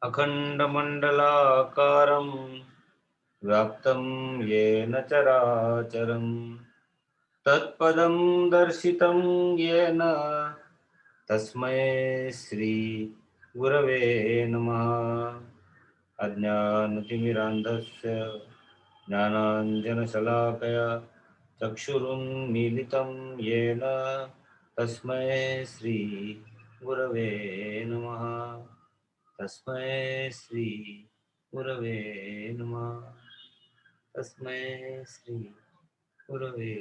अखण्डमण्डलाकारं व्याप्तं येन चराचरं तत्पदं दर्शितं येन तस्मै श्री गुरवे नमः। अज्ञानतिमिरान्धस्य ज्ञानाञ्जनशलाकया चक्षुरुन्मीलितं येन तस्मै श्री गुरवे नमः। तस्मै श्री गुरवे नमः। तस्मै श्री गुरवे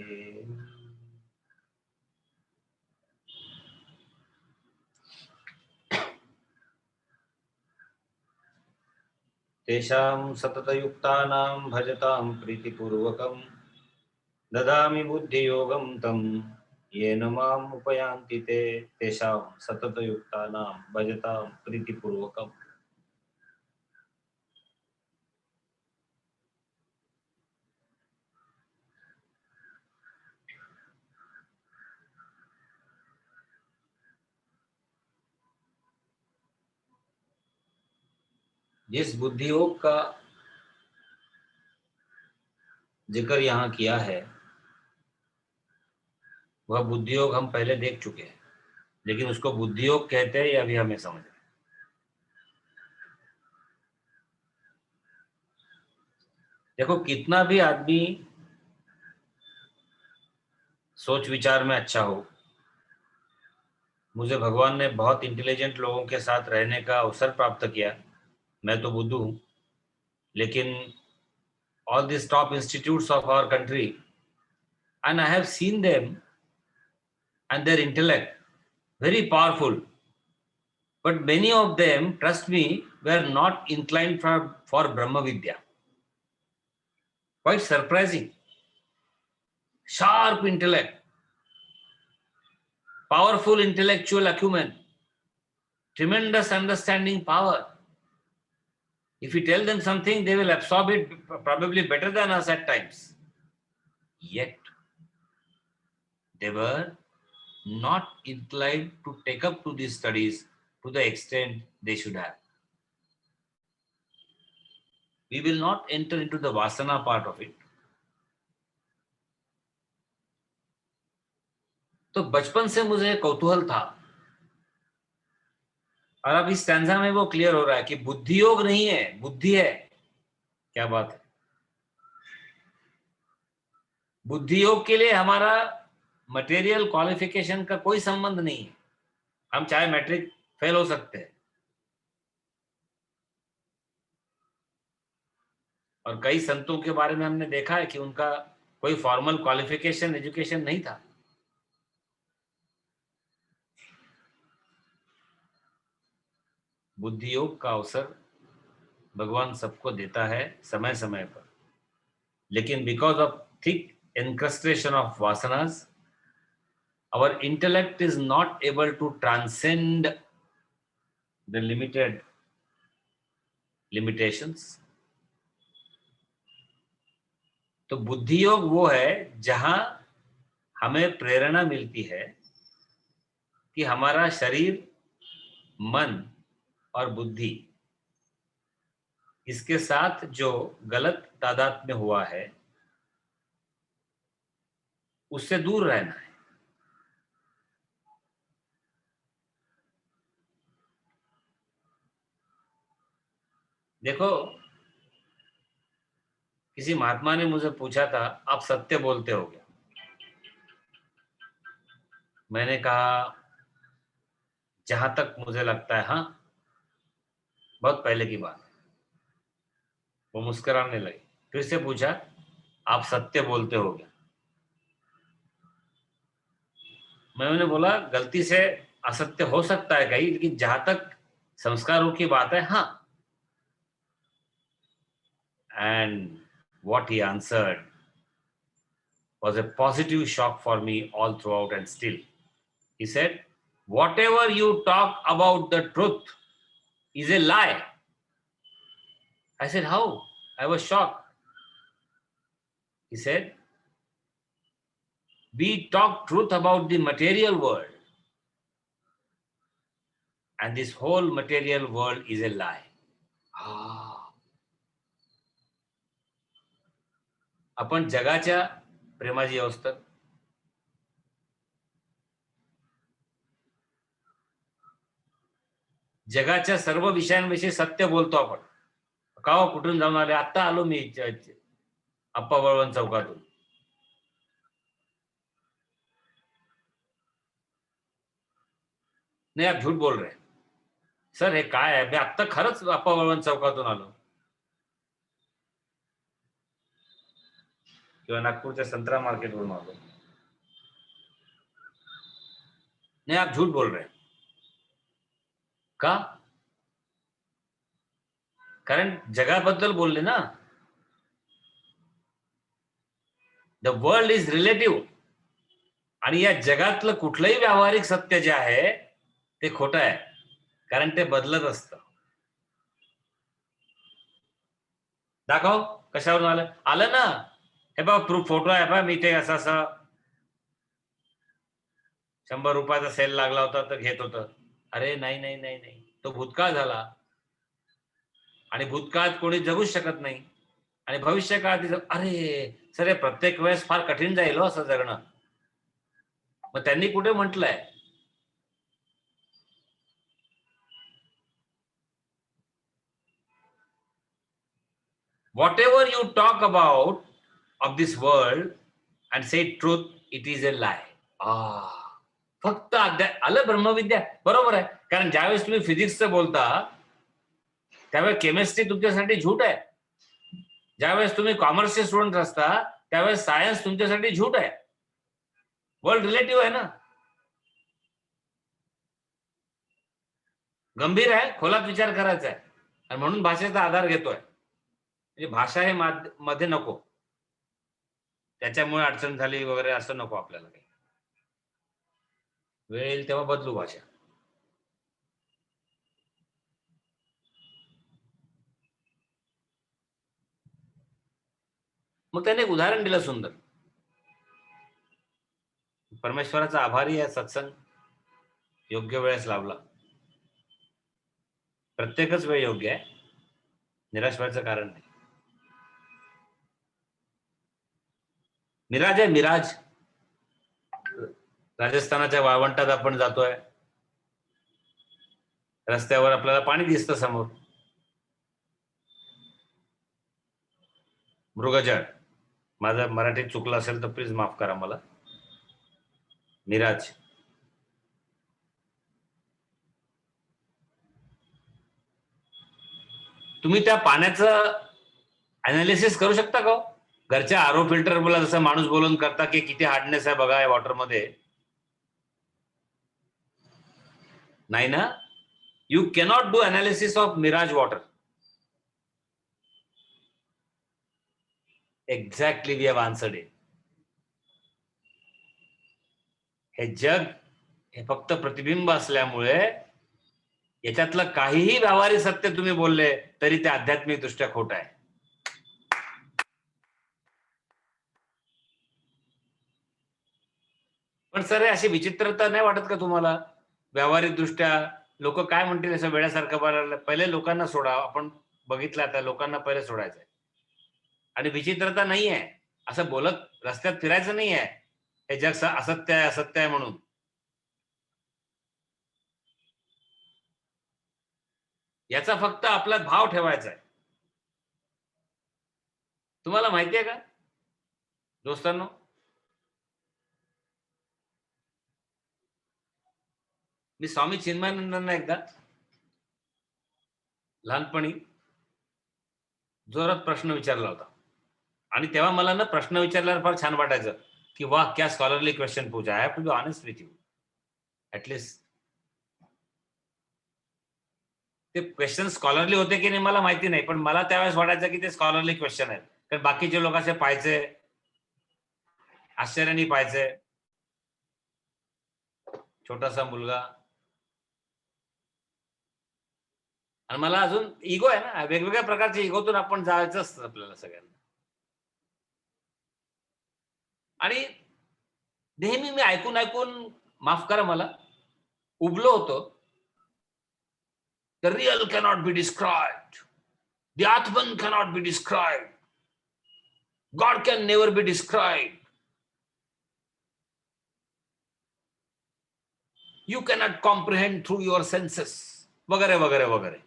नमः। तेषां सततयुक्तानां भजतां प्रीतिपूर्वकं ददामि बुद्धियोगं तं येन माम् उपयान्ति ते। तेषां सततयुक्तानां भजतां प्रीतिपूर्वकं। जिस बुद्धियोग का जिक्र यहाँ किया है वह बुद्धियोग हम पहले देख चुके हैं, लेकिन उसको बुद्धियोग कहते हैं यह अभी हमें समझ है। देखो, कितना भी आदमी सोच विचार में अच्छा हो, मुझे भगवान ने बहुत इंटेलिजेंट लोगों के साथ रहने का अवसर प्राप्त किया, मैं तो बुद्धू हूँ, लेकिन all these top institutes of our country, and I have seen them and their intellect very powerful, but many of them, trust me, were not inclined for Brahma Vidya. Quite surprising. Sharp intellect, powerful intellectual acumen, tremendous understanding power. If you tell them something, they will absorb it probably better than us at times. Yet, they were not inclined to take up to these studies to the extent they should have. We will not enter into the vasana part of it. तो बचपन से मुझे कौतूहल था, और अब इस stanza में वो clear हो रहा है कि बुद्धि योग नहीं है, बुद्धि है। क्या बात है। बुद्धि योग के लिए हमारा मटेरियल क्वालिफिकेशन का कोई संबंध नहीं है। हम चाहे मैट्रिक फेल हो सकते हैं, और कई संतों के बारे में हमने देखा है कि उनका कोई फॉर्मल क्वालिफिकेशन एजुकेशन नहीं था। बुद्धि योग का अवसर भगवान सबको देता है समय समय पर, लेकिन because of thick encrustation of vasanas, our intellect is not able to transcend the limitations. तो बुद्धि योग वो है जहां हमें प्रेरणा मिलती है कि हमारा शरीर, मन और बुद्धि, इसके साथ जो गलत तादाद में हुआ है उससे दूर रहना है। देखो, किसी महात्मा ने मुझे पूछा था, आप सत्य बोलते हो क्या? मैंने कहा, जहां तक मुझे लगता है हाँ। बहुत पहले की बात है। वो मुस्कुराने लगे। फिर से पूछा, आप सत्य बोलते हो क्या? मैंने बोला, गलती से असत्य हो सकता है कहीं, लेकिन जहां तक संस्कारों की बात है हाँ। And what he answered was a positive shock for me all throughout. And still, he said, whatever you talk about the truth is a lie. I said, how? I was shocked. He said, we talk truth about the material world, and this whole material world is a lie. आपण जगाच्या प्रेमाची अवस्था जगाच्या सर्व विषयांविषयी सत्य बोलतो आपण. का कुठून जाऊन आले? आता आलो मी अप्पा बळवंत चौकातून. नाही, आप झूठ बोल रहे हैं सर. हे काय आहे? मी आत्ता खरंच अप्पा बळवंत चौकातून आलो. किंवा नागपूरच्या संत्रा मार्केटवरून आलो. नाही, आप झूठ बोल रहे हैं. का? कारण जगाबद्दल बोलले ना. The world is relative. आणि या जगातलं कुठलंही व्यावहारिक सत्य जे आहे ते खोटं आहे, कारण ते बदलत असतं. दाखव कशावरून आलं. आलं ना, हे बघ प्रूफ फोटो आहे. बघ मी ते असं असं 100 रुपयाचा सेल लागला होता तर घेत होतं. अरे नाही नाही नाही नाही, तो भूतकाळ झाला. आणि भूतकाळात कोणी जगूच शकत नाही. आणि भविष्य काळात अरे सर, प्रत्येक वेळेस फार कठीण जाईल असं जगणं. मग त्यांनी कुठे म्हटलंय whatever you talk about of this world and say truth, it is a lie. फक्त आलं ब्रह्मविद्या. बरोबर आहे. कारण ज्यावेळेस तुम्ही फिजिक्सचं बोलता त्यावेळेस केमिस्ट्री तुमच्यासाठी झूट आहे. ज्यावेळेस तुम्ही कॉमर्सचे स्टुडंट असता त्यावेळेस सायन्स तुमच्यासाठी झूट आहे. वर्ल्ड रिलेटिव्ह आहे ना. गंभीर आहे, खोलात विचार करायचा आहे. आणि म्हणून भाषेचा आधार घेतोय. म्हणजे भाषा हे मध्ये नको, त्याच्यामुळे अडचण झाली वगैरे असं नको आपल्याला. काही वेळ येईल तेव्हा बदलू भाषा. मग त्याने एक उदाहरण दिलं सुंदर. परमेश्वराचा आभारी आहे. सत्संग योग्य वेळेस लावला. प्रत्येकच वेळ योग्य आहे, निराश व्हायचं कारण नाही. मिराज आहे, मिराज. राजस्थानाच्या वाळवंटात आपण जातोय. रस्त्यावर आपल्याला पाणी दिसतं समोर. मृगजळ. माझं मराठीत चुकलं असेल तर प्लीज माफ करा मला. मिराज. तुम्ही त्या पाण्याचं अनालिसिस करू शकता का? घरच्या आरो फिल्टर बोला जसं माणूस बोलून करता की किती हार्डनेस आहे बघा या वॉटर मध्ये. नाही ना. You cannot do analysis of mirage water. Exactly, we have answered it. हे जग हे फक्त प्रतिबिंब असल्यामुळे याच्यातलं काहीही व्यावहारिक सत्य तुम्ही बोलले तरी ते आध्यात्मिक दृष्ट्या खोटं आहे. पण सर अशी विचित्रता नाही वाटत का तुम्हाला? व्यावहारिक दृष्ट्या लोक काय म्हणतील असं वेळासारखं बोलायला. पहिले लोकांना सोडा. आपण बघितलं आता लोकांना पहिले सोडायचंय. आणि विचित्रता नाही आहे असं बोलत रस्त्यात फिरायचं नाही आहे हे जग असत्य आहे असत्य आहे म्हणून. याचा फक्त आपला भाव ठेवायचा आहे. तुम्हाला माहिती आहे का दोस्तांनो, मी स्वामी चिन्मयानंदांना एकदा लहानपणी जोरात प्रश्न विचारला होता. आणि तेव्हा मला ना प्रश्न विचारल्यावर फार छान वाटायचं की वाह क्या स्कॉलरली क्वेश्चन पूछा. I have to be honest with you. At least ते क्वेश्चन स्कॉलरली होते की नाही मला माहिती नाही, पण मला त्यावेळेस वाटायचं की ते स्कॉलरली क्वेश्चन आहेत, कारण बाकीचे लोक असे पाहायचे, आश्चर्याने पाहायचे. छोटासा मुलगा, आणि मला अजून इगो आहे ना, वेगवेगळ्या प्रकारच्या इगोतून आपण जायचं असतं आपल्याला सगळ्यांना. आणि नेहमी मी ऐकून ऐकून, माफ करा मला, उबलो होतो. The real cannot be described, the atman cannot be described, God can never be described, you cannot comprehend through your senses, वगैरे वगैरे वगैरे.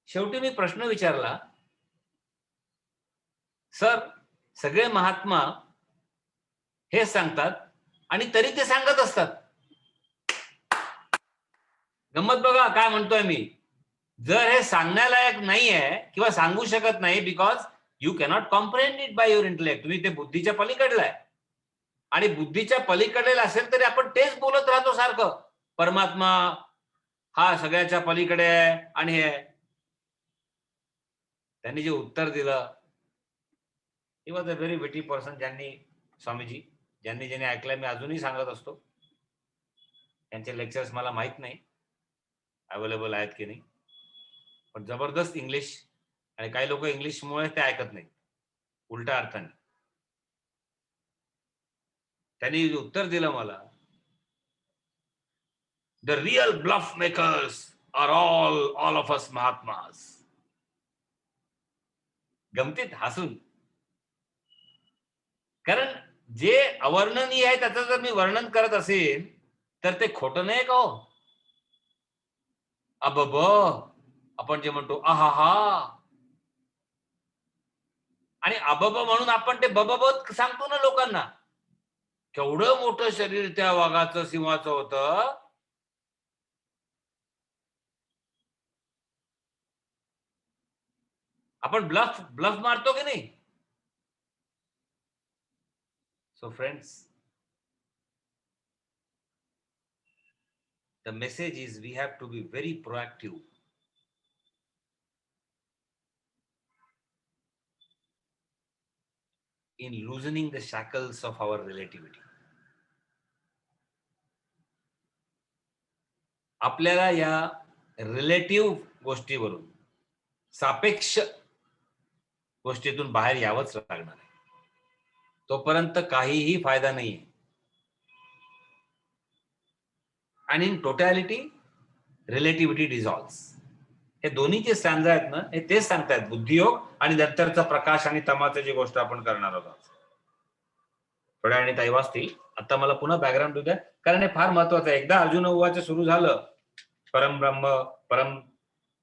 शेवटी मी प्रश्न विचारला, सर सगळे महात्मा हे सांगतात आणि तरी ते सांगत असतात. गंमत बघा काय म्हणतोय मी. जर हे सांगण्यालायक नाहीये किंवा सांगू शकत नाही, because you cannot comprehend it by your intellect, तुम्ही ते बुद्धीच्या पलीकडलं आहे. आणि बुद्धीच्या पलीकडलेलं असेल तरी आपण तेच बोलत राहतो सारखं, परमात्मा हा सगळ्याच्या पलीकडे आहे आणि हे. त्यांनी जे उत्तर दिलं, ही वॉज अ व्हेरी विटी पर्सन. ज्यांनी, स्वामीजी, ज्यांनी ऐकलंय, मी अजूनही सांगत असतो, त्यांचे लेक्चर्स मला माहित नाही अवेलेबल आहेत की नाही, पण जबरदस्त इंग्लिश. आणि काही लोक इंग्लिशमुळे ते ऐकत नाही, उलटा अर्थाने. त्यांनी उत्तर दिलं मला, the real bluff makers are all of us mahatmas. गमतीत हसून, कारण जे अवर्णनीय आहे त्याचं जर मी वर्णन करत असेल तर ते खोटं नाही का हो. अबब, आपण जे म्हणतो आहा, आणि अबब म्हणून आपण ते बबबत सांगतो ना लोकांना. केवढं मोठं शरीर त्या वाघाचं, सिंहाचं होतं. आपण ब्लफ मारतो की नाही. So friends, the message is we have to be very proactive in loosening the shackles of our relativity. आपल्याला या रिलेटिव्ह गोष्टीवरून, सापेक्ष गोष्टीतून बाहेर यावंच लागणार आहे. तोपर्यंत काहीही फायदा नाहीये. आणि इन टोटॅलिटी रिलेटिव्हिटी डिझॉल्व्स. हे दोन्ही जे स्टॅन्झा आहेत ना, हे तेच सांगतायत, बुद्धियोग आणि नंतरचा प्रकाश आणि तमाचं जी गोष्ट आपण करणार आहोत. थोड्या आणि ताई वाचतील. आता मला पुन्हा बॅकग्राऊंड देऊ द्या, कारण हे फार महत्वाचं आहे. एकदा अर्जुन उवाच सुरू झालं, परम ब्रह्म परम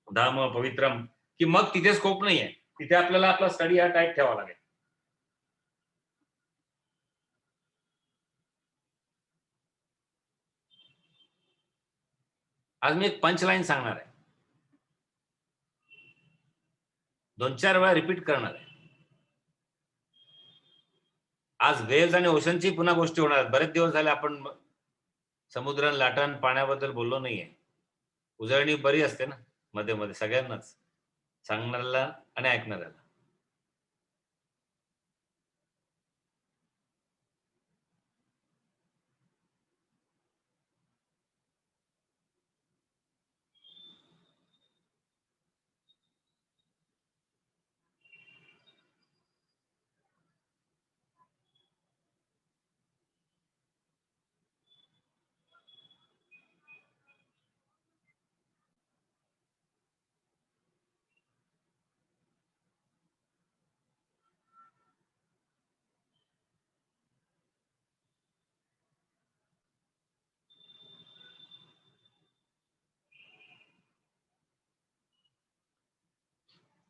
धाम पवित्रम, की मग तिथे स्कोप नाहीये. तिथे आपल्याला आपला स्टडी हा टाईट ठेवावा लागेल. आज मी एक पंच लाईन सांगणार आहे, 2-4 वेळा रिपीट करणार आहे. आज वेव्हज आणि ओशनची पुन्हा गोष्टी होणार आहेत. बरेच दिवस झाले आपण समुद्र, लाटान, पाण्याबद्दल बोललो नाहीये. उजळणी बरी असते ना मध्ये मध्ये, सगळ्यांनाच, सांगणाऱ्याला आणि ऐकणाऱ्याला.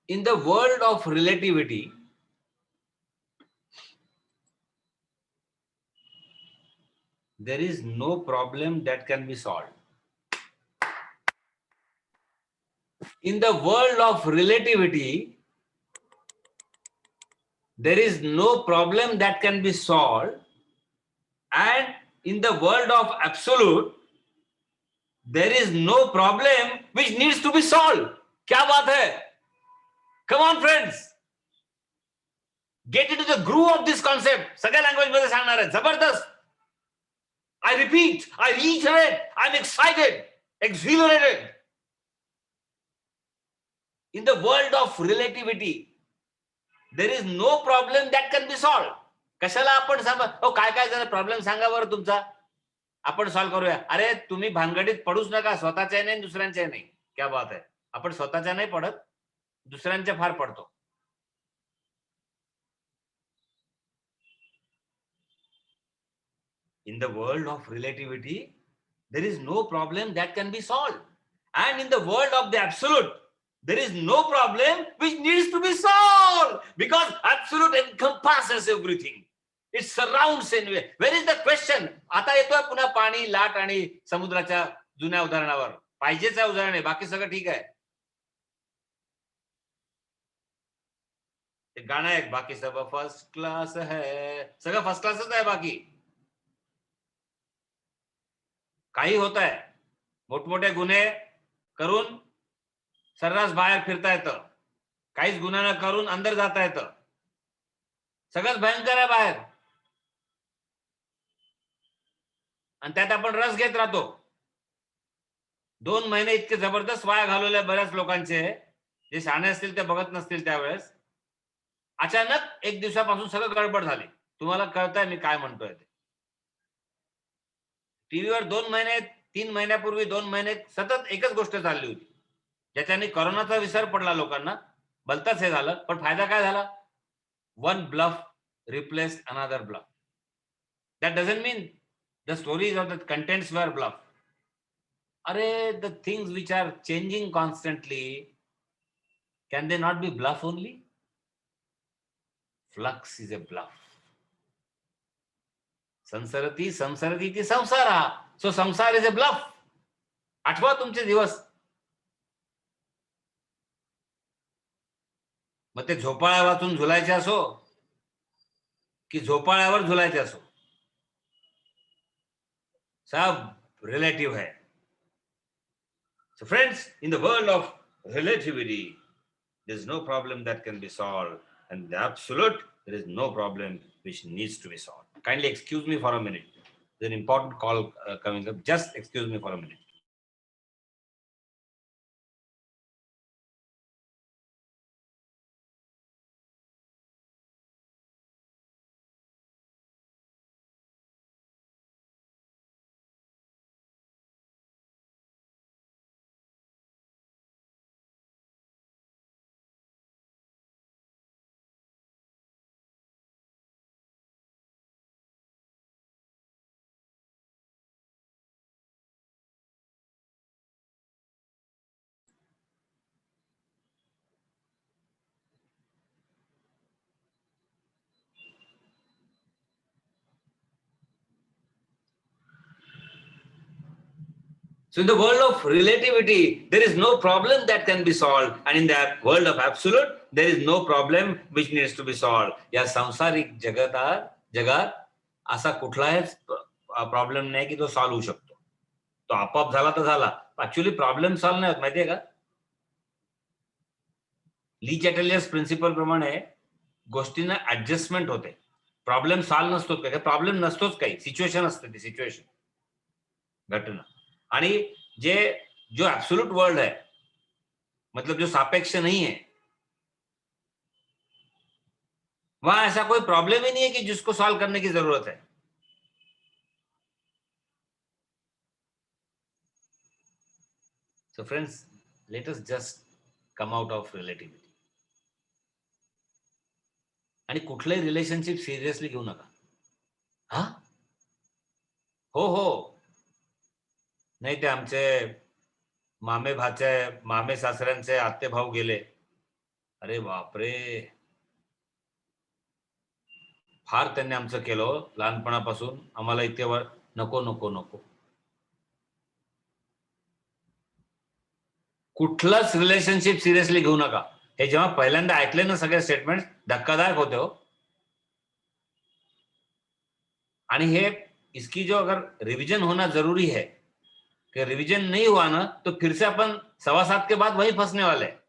In the world of relativity, there is no problem that can be solved. In the world of relativity, there is no problem that can be solved, and in the world of absolute, there is no problem which needs to be solved. क्या बात है? Come on friends, get into the groove of this concept. सगळ्या language मध्ये सांगणार आहे. जबरदस्त. I repeat, I reiterate, I'm excited, exhilarated. In the world of relativity, there is no problem that can be solved. कशाला आपण काय झालं, problem सांगा बरं तुमचा, आपण सॉल्व्ह करूया. अरे तुम्ही भानगडीत पडूच नका, स्वतःच्या नाही दुसऱ्यांच्या नाही. क्या बात आहे. आपण स्वतःच्या नाही पडत, दुसऱ्यांच्या फार पडतो. In the world of relativity, there is no problem that can be solved. And in the world of the absolute, there is no problem which needs to be solved, because absolute encompasses everything. It surrounds anyway. Where is the question? आता येतोय पुन्हा पाणी, लाट आणि समुद्राच्या जुन्या उदाहरणावर. पाहिजेच आहे उदाहरण आहे, बाकी सगळं ठीक आहे. ते गाणं आहे, बाकी सगळं फर्स्ट क्लास है. सगळं फर्स्ट क्लासच आहे बाकी. काही होत आहे, मोठमोठे गुन्हे करून सर्रास बाहेर फिरता येतं, काहीच गुन्हा न करून अंदर जाता येतं. सगळंच भयंकर आहे बाहेर, आणि त्यात आपण रस घेत राहतो. 2 महिने इतके जबरदस्त वाया घालवले बऱ्याच लोकांचे, जे शहाणे असतील ते बघत नसतील त्यावेळेस. अचानक एक दिवसापासून सगळं गडबड झाली. तुम्हाला कळतंय मी काय म्हणतोय ते. टीव्हीवर 2 महिने 3 महिन्यापूर्वी 2 महिने सतत एकच गोष्ट चालली होती, ज्याच्याने कोरोनाचा विसर पडला लोकांना. भलतंच हे झालं, पण फायदा काय झाला? One bluff replaced another bluff. That doesn't mean the stories of the contents वर ब्लफ. अरे the things which are changing constantly, can they not be bluff only? Flux is a bluff. संसरती संसरती ती संसारा. सो संसार is a bluff. आठवा तुमचे दिवस. मग ते झोपाळ्या वाचून झुलायचे असो की झोपाळ्यावर झुलायचे असो, सब रिलेटिव है. So friends, in the world of relativity, there is no problem that can be solved, and in the absolute, there is no problem which needs to be solved. Kindly excuse me for a minute. There's an important call coming up. Just excuse me for a minute. So in the world of relativity, there is no problem that can be solved. And in the world of absolute, there is no problem which needs to be solved. या सांसारिक जगात असा कुठलाच problem नाही की तो solve होऊ शकतो. तो आपोआप झाला तर झाला. ऍक्च्युअली प्रॉब्लेम सॉल्व्ह नाही होत, माहितीये का? ली चॅटलियर्स प्रिन्सिपल प्रमाणे गोष्टींना ऍडजस्टमेंट होते. प्रॉब्लेम सॉल्व्ह नसतो, काही प्रॉब्लेम नसतोच, काही सिच्युएशन असते, ती सिच्युएशन घटना. आणि जो एब्सोल्यूट वर्ल्ड है, मतलब जो सापेक्ष नहीं है, वहां ऐसा कोई प्रॉब्लम ही नहीं है कि जिसको सॉल्व करने की जरूरत है. So friends, let us just come out of relativity. आणि कुठलंही रिलेशनशिप सिरियसली घेऊ नका. हा हो नाही, ते आमचे मामे सासऱ्यांचे आत्ते भाऊ गेले. अरे बापरे, फार त्यांनी आमचं केलं लहानपणापासून. आम्हाला इथे नको नको नको. कुठलंच रिलेशनशिप सिरियसली घेऊ नका. हे जेव्हा पहिल्यांदा ऐकले ना सगळे स्टेटमेंट, धक्कादायक होते हो. आणि हे इसकी जो अगर रिविजन होना जरूरी है, कि रिवीजन नहीं हुआ ना तो फिर से अपन 7:15 के बाद वही फंसने वाले हैं।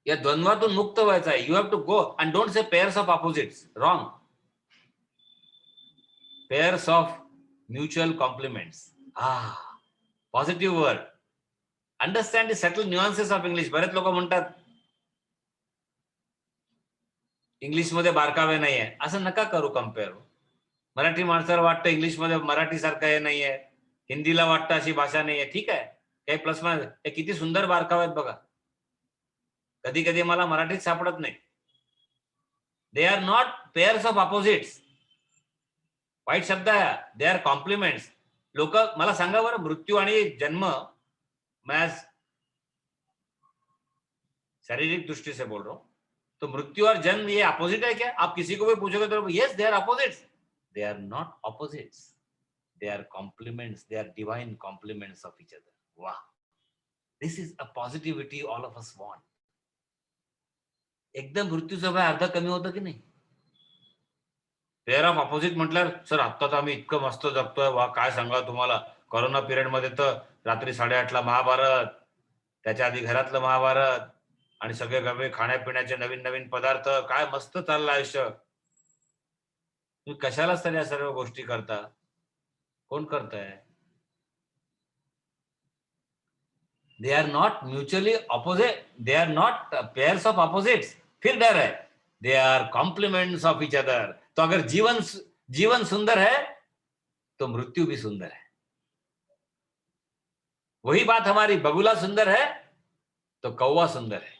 या द्वंद्वातून मुक्त व्हायचं आहे. You have to go and don't say pairs of opposites. Wrong. Pairs of mutual compliments. Positive word. Understand the subtle nuances of English. बरेच लोक म्हणतात इंग्लिशमध्ये बारकावे नाही आहे. असं नका करू कम्पेअर. मराठी माणसाला वाटतं इंग्लिशमध्ये मराठी सारखं हे नाहीये, हिंदीला वाटतं अशी भाषा नाहीये. ठीक आहे, काही प्लस मायनस. हे किती सुंदर बारकावे आहेत बघा. कधी कधी मला मराठीत सापडत नाही. They are not pairs of opposites. वाईट शब्द आहे. They are complements. लोक मला सांगा बरं, मृत्यू आणि जन्म, मैं शारीरिक दृष्टि से बोल रहा हूं, तो मृत्यु और जन्म ये अपोजिट है क्या? आप किसी को भी पूछोगे तो yes they are opposites. They are not opposites. They are compliments. They are divine compliments of each other. Wow. This is a positivity all of us want. एकदम मृत्यूचं वय अर्धा कमी होतं की नाही? पेअर ऑफ अपोजिट म्हटल्यावर सर आत्ता तर आम्ही इतकं मस्त जगतोय. वा, काय सांगा तुम्हाला. कोरोना पिरियड मध्ये तर रात्री 8:30ला महाभारत, त्याच्या आधी घरातलं महाभारत आणि सगळे गवे खाण्यापिण्याचे नवीन नवीन पदार्थ. काय मस्त चाललं आयुष्य. तुम्ही कशाला सर या सर्व गोष्टी करता? कोण करताय? They are not mutually opposite. They are not pairs of opposites. फिर डर है. They are complements of each other. तो अगर जीवन सुंदर है तो मृत्यु भी सुंदर है. वही बात हमारी बगुला सुंदर है तो कौवा सुंदर है.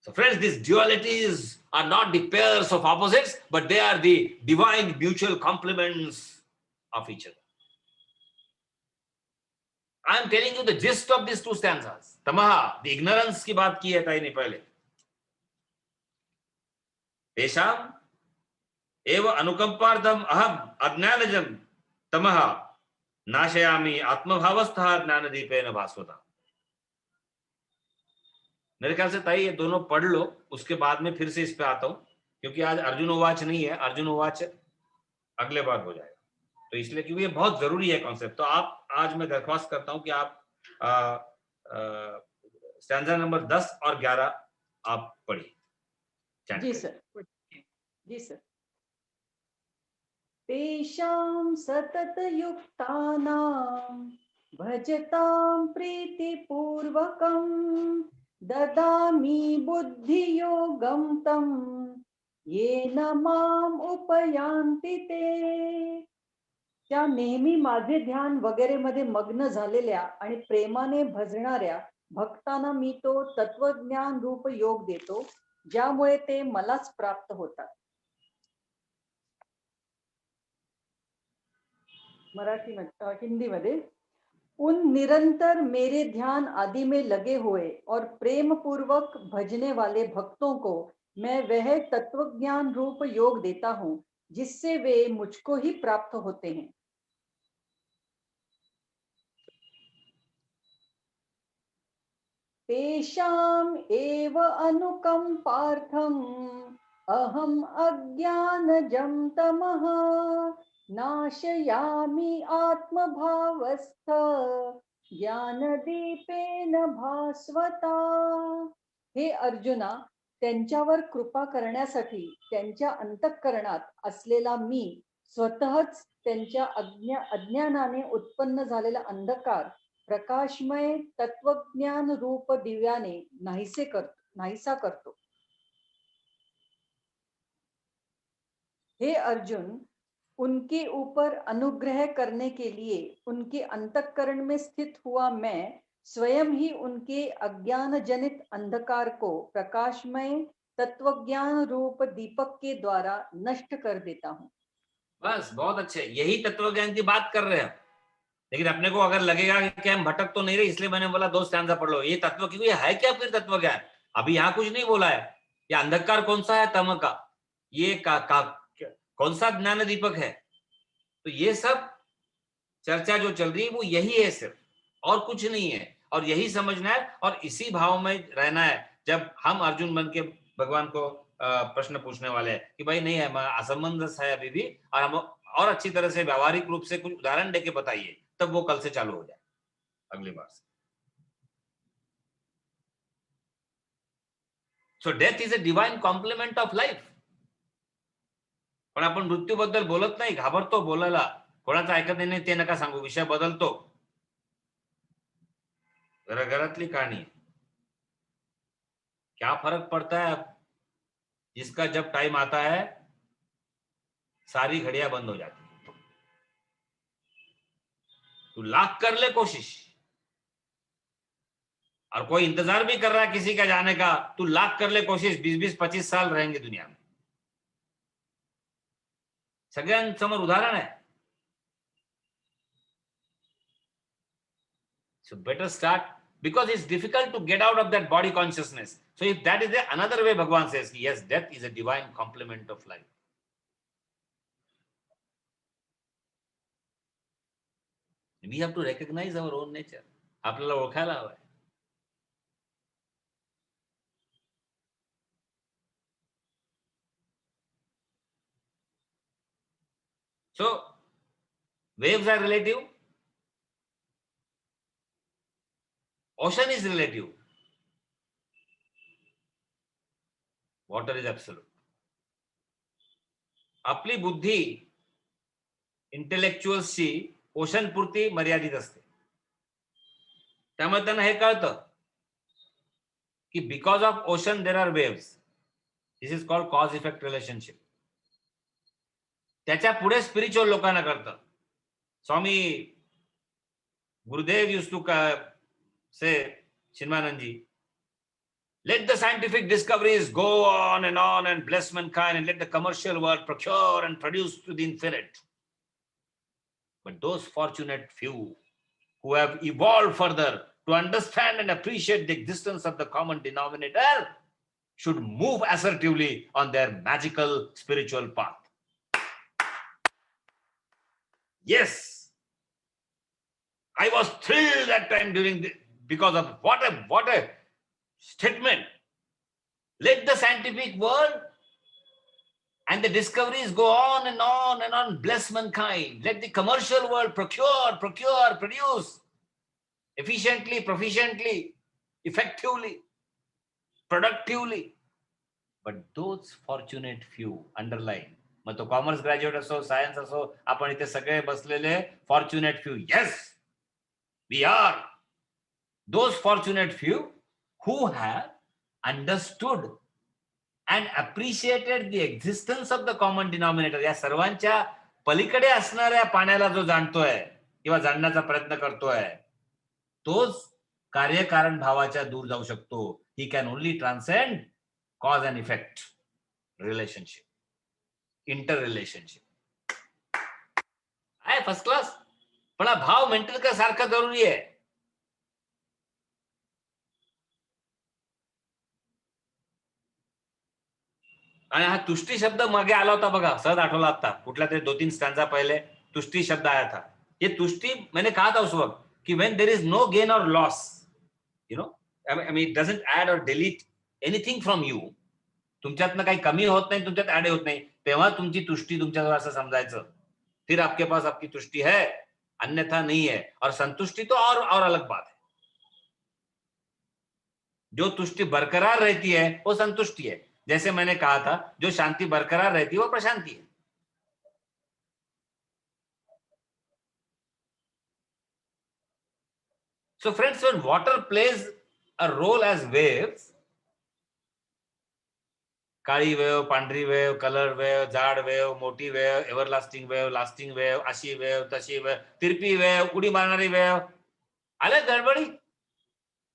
So friends, these dualities are not the pairs of opposites, but they are the divine mutual complements of each other. I am telling you the gist of these two stanzas. Tamaha, the ignorance की बात की है ताई ने पहले. तेषाम एव अनुकंपार्थम अहम अज्ञानजम तमः नाशयामि आत्मभावस्थः ज्ञानदीपेन भास्वता. मेरे ख्याल से ताई ये दोनों पढ़ लो, उसके बाद में फिर से इस पे आता हूं, क्योंकि आज अर्जुन उवाच नहीं है. अर्जुन उवाच अगले बार हो जाएगा, तो इसलिए क्योंकि ये बहुत जरूरी है कॉन्सेप्ट. तो आप आज मैं दरख्वास्त करता हूं कि आप स्टैंजा नंबर 10 और 11 आप पढ़िए. जी सर. जी सर. तेषां सतत युक्तानां भजतां प्रीतिपूर्वकं ददामि बुद्धियोगं तं येन माम् उपयान्ति ते. त्या नेहमी माझे ध्यान वगैरे मध्ये मग्न झालेल्या आणि प्रेमाने भजणाऱ्या भक्तांना मी तो तत्वज्ञान रूप योग देतो, ज्यामुळे ते मलाच प्राप्त होतात. मराठी हिंदी में. उन निरंतर मेरे ध्यान आदि में लगे हुए और प्रेम पूर्वक भजने वाले भक्तों को मैं वह तत्वज्ञान रूप योग देता हूँ, जिससे वे मुझको ही प्राप्त होते हैं. तेषाम् एव अनुकंपार्थम् अहम अज्ञानजं तमः नाशयामि आत्मभावस्थ ज्ञानदीपेन भास्वता. हे अर्जुना, त्यांच्यावर कृपा करण्यासाठी त्यांच्या अंतःकरणात असलेला मी स्वतःच त्यांच्या अज्ञानाने उत्पन्न झालेला अंधकार प्रकाशमय तत्वज्ञान रूप दिव्याने नाहीसा करतो. हे अर्जुन, उनके ऊपर अनुग्रह करने के लिए उनके अंतःकरण में स्थित हुआ मैं स्वयं ही उनके अज्ञान जनित अंधकार को प्रकाशमय तत्वज्ञान रूप दीपक के द्वारा नष्ट कर देता हूँ. बस, बहुत अच्छे. यही तत्वज्ञान की बात कर रहे हैं. लेकिन अपने को अगर लगेगा कि हम भटक तो नहीं रहे, इसलिए मैंने बोला 2 स्टैंजा पढ़ लो. ये तत्व, क्योंकि है क्या फिर तत्वज्ञान? अभी यहाँ कुछ नहीं बोला है. ये अंधकार कौन सा है? तम का. ये कौन सा ज्ञान दीपक है? तो ये सब चर्चा जो चल रही है वो यही है सिर्फ, और कुछ नहीं है, और यही समझना है और इसी भाव में रहना है। जब हम अर्जुन बन के भगवान को प्रश्न पूछने वाले हैं कि भाई नहीं है, असमंजस है अभी भी, और हम और अच्छी तरह से व्यावहारिक रूप से कुछ उदाहरण देके बताइए, तब वो कल से चालू हो जाए, अगली बार से। So death is a divine compliment of life. पण आपण मृत्यूबद्दल बोलत नाही, घाबरतो बोलायला. कोणाचं ऐकत नाही, ते नका सांगू, विषय बदलतो. घराघरातली कहाणी है. क्या फर्क पड़ता है अब, जिसका जब टाइम आता है सारी घड़ियां बंद हो जाती है. तू लाख कर ले कोशिश, और कोई इंतजार भी कर रहा है किसी का जाने का, तू लाख कर ले कोशिश, 20-25 साल रहेंगे दुनिया में. सगळ्यांसमोर उदाहरण है. So better start, because it's difficult to get out of that body consciousness. So if that is another way, Bhagavan says, yes, death is a divine complement of life. We have to recognize our own nature. आपल्याला ओळखायला हवंय. So waves are relative. Ocean is relative. Water is absolute. आपली बुद्धी इंटेलेक्च्युअल्सची ocean पुरती मर्यादित असते. त्यामुळे त्यांना हे कळतं की because of ocean there are waves. This is called cause effect relationship. त्याच्या पुढे स्पिरिच्युअल लोकांना कळतं. Swami Gurudev used to say, Chinmayanand ji, let the scientific discoveries go on and bless mankind, and let the commercial world procure and produce to the infinite. But those fortunate few who have evolved further to understand and appreciate the existence of the common denominator should move assertively on their magical spiritual path. Yes, I was thrilled that time because of what a statement. Let the scientific world and the discoveries go on and on and on, bless mankind. Let the commercial world procure, produce efficiently, proficiently, effectively, productively. But those fortunate few, underline, मग तो commerce graduate असो, science असो, आपण इथे सगळे बसलेले fortunate few. Yes, we are those fortunate few who have understood and appreciated the existence of the common denominator. या सर्वांच्या पलीकडे असणाऱ्या पाण्याला जो जाणतोय किंवा जाणण्याचा प्रयत्न करतोय, तोच कार्यकारण भावाच्या दूर जाऊ शकतो. He can only transcend cause and effect relationship, inter relationship. आहे फर्स्ट क्लास. पण हा भाव मेंटेन का सारखा जरुरी आहे. आणि हा तुष्टी शब्द मागे आला होता बघा, सहज आठवला आता, कुठल्या तरी 2-3 स्टँजा पहले तुष्टी शब्द आया था. ये तुष्टी मैंने कहा था उस वक्त कि when there is no gain or loss, you know, I mean it doesn't add or delete anything from you. तुमच्यातनं काही कमी होत नाही, तुमच्यात ऍड होत नाही, तेव्हा तुमची तुष्टी तुमच्याजवळ असं समजायचं. फिर आपके पास आपकी तुष्टी है, अन्यथा नहीं है. और संतुष्टि तो और अलग बात है. जो तुष्टि बरकरार रहती है वो संतुष्टि है. जैसे मैंने कहा था, जो शांति बरकरार रहती है वो प्रशांति है. So friends, when water plays a role as waves, काळी वेव, पांढरी वेव, कलर वेव, जाड वेव, मोठी वेव, एव्हरलास्टिंग वेव, लास्टिंग वेव, अशी वेव, तशी वेव, तिरपी वेव, उडी मारणारी वेव, आले गड़बड़ी.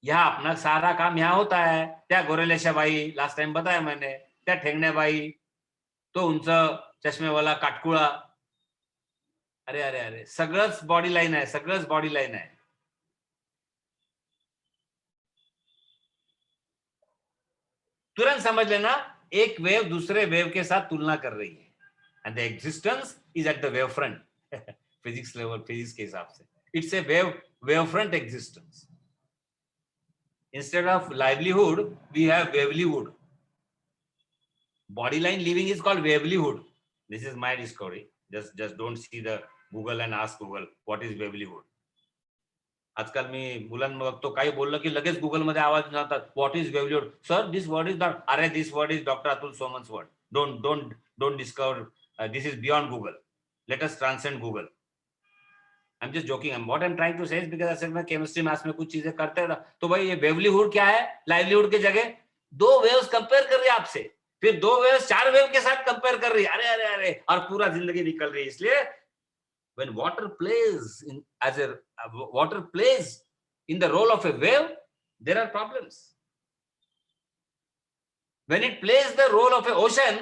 यहाँ अपना सारा काम यहाँ होता है. त्या गोरेलेशा बाई, लास्ट टाइम बताया मैंने, त्या ठेंगण्या बाई, तो उंच चष्मेवाला काटकुळा, अरे अरे अरे, सगळंच बॉडी लाईन आहे, सगळंच बॉडी लाईन आहे. तुरंत समझ लेना, एक वेव दूसरे वेव के साथ तुलना कर रही है, and the existence is at the wave front. Physics level, physics के हिसाब से it's a wave front existence. Instead of livelihood, we have wavelihood. Body line living is called wavelihood. This is my discovery. Just don't see the Google and ask Google what is wavelihood. आजकाल मी मुलांना बघतो काही बोललं की लगेच Google मध्ये आवाज जातात, what is wavelihood sir, this word is not, अरे this word is doctor Atul Soman's word, don't discover, this is beyond Google, let us transcend Google. I am just joking. What I am trying to say is because असल में chemistry maths में कुछ चीजें करते हैं तो भाई ये वेवलीहुड क्या है, लाइवलीहुड की जगह दो वेव्स कंपेयर कर रही है आपसे, फिर दो वेव्स चार वेव के साथ कंपेयर कर रही है, अरे अरे अरे, और पूरा जिंदगी निकल रही है. इसलिए when water plays in the role of a wave, there are problems. When it plays the role of an ocean,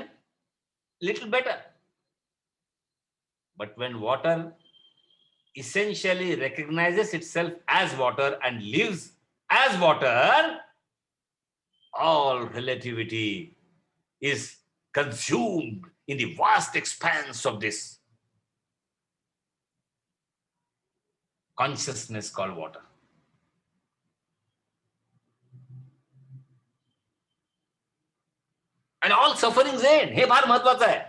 little better. But when water essentially recognizes itself as water and lives as water, all relativity is consumed in the vast expanse of this consciousness called water. And all sufferings end. हे फार महत्वाचं आहे.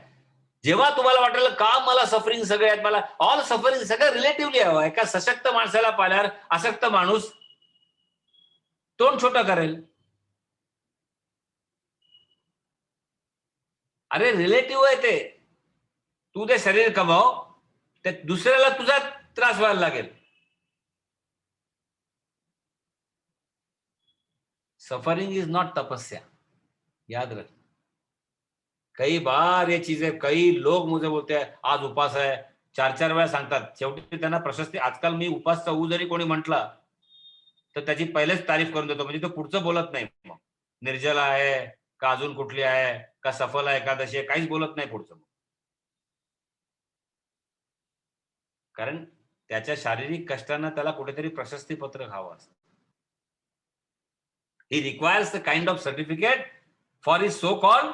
जेव्हा तुम्हाला वाटेल का मला suffering सगळे आहेत, मला ऑल सफरिंग सगळं रिलेटिव्हली हवं. एका सशक्त माणसाला पाहिल्यावर अशक्त माणूस तोंड छोटं करेल. अरे रिलेटिव्ह आहे ते. तू ते शरीर कमाव, ते दुसऱ्याला तुझा त्रास व्हायला लागेल. सफरिंग इज नॉट तपस्या, याद रख. कई बार ये चीजें, कई लोग मुझे बोलते हैं आज उपास है, चार चार वेळा सांगतात, शेवटी त्यांना प्रशस्ती. आजकाल मी उपासचा ऊ जरी कोणी म्हटला तर त्याची पहिलेच तारीफ करून देतो, म्हणजे तो पुढचं बोलत नाही. मग निर्जला आहे का अजून कुठली आहे का सफल आहे एकादशी आहे, काहीच बोलत नाही पुढचं. कारण त्याच्या शारीरिक कष्टानं त्याला कुठेतरी प्रशस्ती पत्र खावं असतं. He requires the kind of certificate for his so-called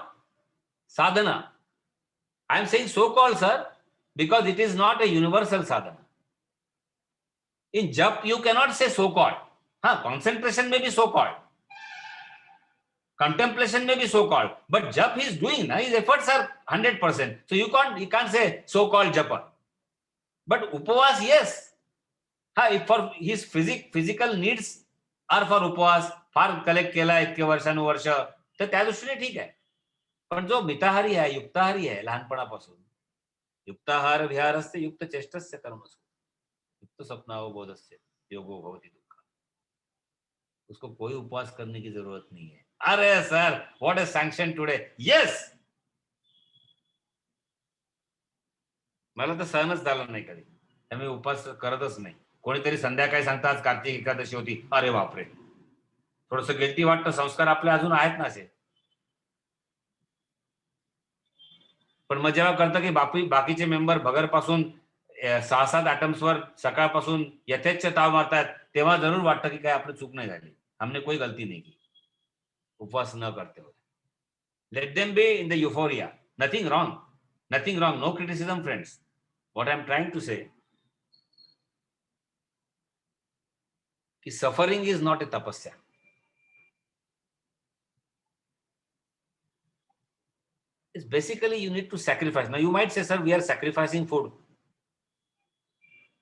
sadhana. I am saying so-called, sir, because it is not a universal sadhana. In jap, you cannot say so-called. Concentration may be so-called. Contemplation may be so-called. But jap he is doing, his efforts are 100%. So you can't say so-called japa. But upavas, yes. For his physical needs are for upavas. फार collect केला इतके वर्षानुवर्ष, तर त्या दृष्टीने ठीक आहे. पण जो मिताहारी आहे, युक्ताहारी आहे, लहानपणापासून युक्ताहार विहारस्य युक्त चेष्टस्य कर्मसु युक्त स्वप्नावबोधस्य योगो भवति दुःख, उसको कोई उपवास करने की जरूरत नहीं है. अरे sir, what is sanction today. Yes, मला तर सहनच झालं नाही कधी, त्यामुळे उपवास करतच नाही. कोणीतरी संध्याकाळी सांगतात आज कार्तिक एकादशी होती, अरे बापरे, थोडस गिल्टी वाटतं. संस्कार आपले अजून आहेत ना असे. पण मग जेव्हा कळतं की बाकीचे मेंबर भगर पासून 6-7 ॲटम्सवर सकाळपासून यथेच्छ ताव मारतात, तेव्हा जरूर वाटतं की काय आपली चूक नाही झाली, हमने कोई गलती नहीं की उपवास न करते हुए. Let them be in the euphoria, nothing wrong, no criticism friends. What I am trying to say कि सफरिंग इज नॉट ए तपस्या. It's basically you need to sacrifice. Now you might say, sir, we are sacrificing food.